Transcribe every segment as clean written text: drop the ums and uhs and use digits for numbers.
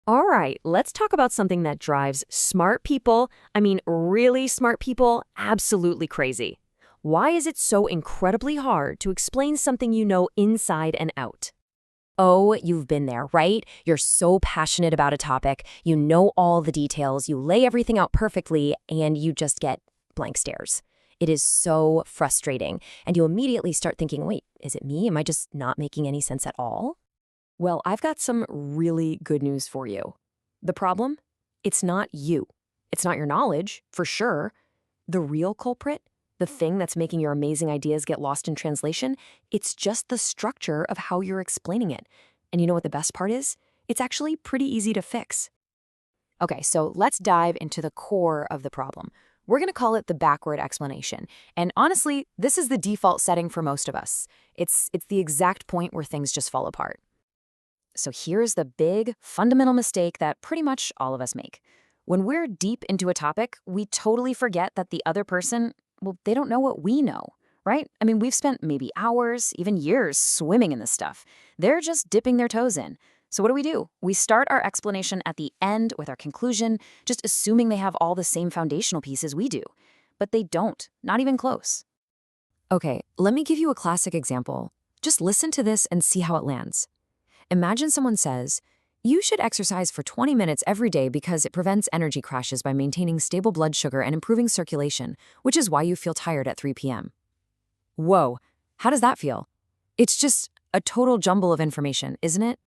All right, let's talk about something that drives smart people, I mean really smart people, absolutely crazy. Why is it so incredibly hard to explain something you know inside and out? Oh, you've been there, right? You're so passionate about a topic, you know all the details, you lay everything out perfectly, and you just get blank stares. It is so frustrating, and you immediately start thinking, wait, is it me? Am I just not making any sense at all? Well, I've got some really good news for you. The problem? It's not you. It's not your knowledge, for sure. The real culprit, the thing that's making your amazing ideas get lost in translation, it's just the structure of how you're explaining it. And you know what the best part is? It's actually pretty easy to fix. Okay, so let's dive into the core of the problem. We're going to call it the backward explanation. And honestly, this is the default setting for most of us. It's the exact point where things just fall apart. So here's the big, fundamental mistake that pretty much all of us make. When we're deep into a topic, we totally forget that the other person, well, they don't know what we know, right? I mean, we've spent maybe hours, even years swimming in this stuff. They're just dipping their toes in. So what do? We start our explanation at the end with our conclusion, just assuming they have all the same foundational pieces we do. But they don't, not even close. Okay, let me give you a classic example. Just listen to this and see how it lands. Imagine someone says, you should exercise for 20 minutes every day because it prevents energy crashes by maintaining stable blood sugar and improving circulation, which is why you feel tired at 3 p.m. Whoa, how does that feel? It's just a total jumble of information, isn't it?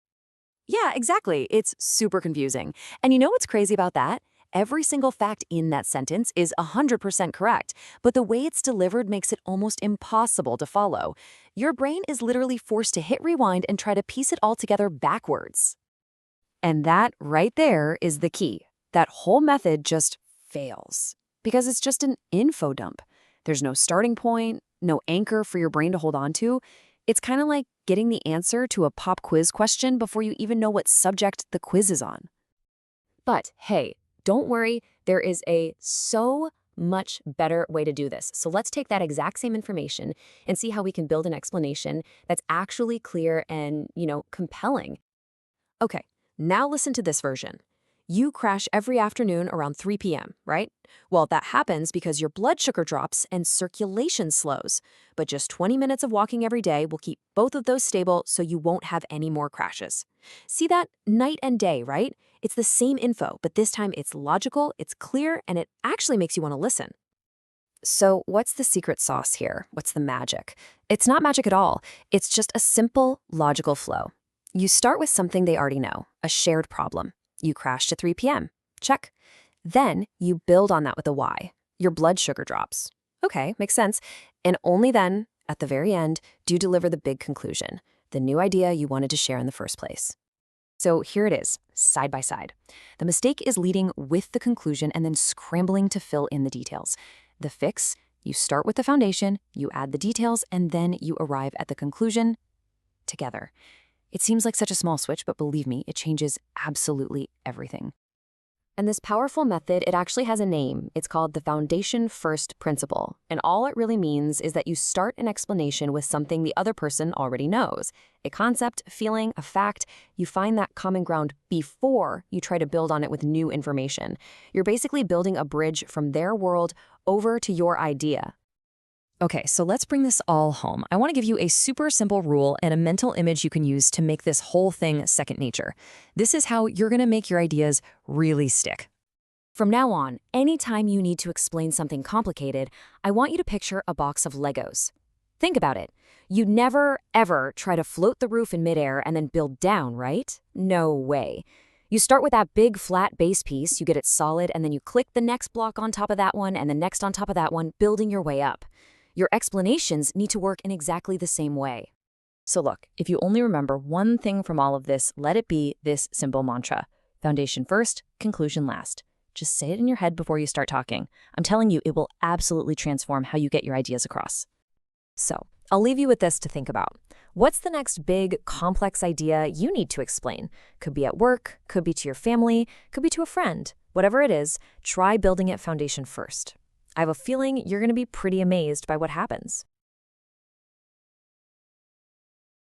Yeah, exactly. It's super confusing. And you know what's crazy about that? Every single fact in that sentence is 100% correct, but the way it's delivered makes it almost impossible to follow. Your brain is literally forced to hit rewind and try to piece it all together backwards. And that right there is the key. That whole method just fails because it's just an info dump. There's no starting point, no anchor for your brain to hold on to. It's kind of like getting the answer to a pop quiz question before you even know what subject the quiz is on. But hey, don't worry, there is a so much better way to do this. So let's take that exact same information and see how we can build an explanation that's actually clear and, compelling. Okay, now listen to this version. You crash every afternoon around 3 p.m., right? Well, that happens because your blood sugar drops and circulation slows. But just 20 minutes of walking every day will keep both of those stable so you won't have any more crashes. See that? Night and day, right? It's the same info, but this time it's logical, it's clear, and it actually makes you want to listen. So, what's the secret sauce here? What's the magic? It's not magic at all. It's just a simple, logical flow. You start with something they already know, a shared problem. You crashed at 3 p.m. Check. Then you build on that with a why. Your blood sugar drops. Okay, makes sense. And only then, at the very end, do you deliver the big conclusion, the new idea you wanted to share in the first place. So here it is, side by side. The mistake is leading with the conclusion and then scrambling to fill in the details. The fix, you start with the foundation, you add the details, and then you arrive at the conclusion together. It seems like such a small switch, but believe me, it changes absolutely everything. And this powerful method, it actually has a name. It's called the Foundation First Principle. And all it really means is that you start an explanation with something the other person already knows. A concept, feeling, a fact. You find that common ground before you try to build on it with new information. You're basically building a bridge from their world over to your idea. Okay, so let's bring this all home. I want to give you a super simple rule and a mental image you can use to make this whole thing second nature. This is how you're going to make your ideas really stick. From now on, anytime you need to explain something complicated, I want you to picture a box of Legos. Think about it. You'd never, ever try to float the roof in midair and then build down, right? No way. You start with that big flat base piece, you get it solid, and then you click the next block on top of that one and the next on top of that one, building your way up. Your explanations need to work in exactly the same way. So look, if you only remember one thing from all of this, let it be this simple mantra. Foundation first, conclusion last. Just say it in your head before you start talking. I'm telling you, it will absolutely transform how you get your ideas across. So, I'll leave you with this to think about. What's the next big, complex idea you need to explain? Could be at work, could be to your family, could be to a friend. Whatever it is, try building it foundation first. I have a feeling you're going to be pretty amazed by what happens.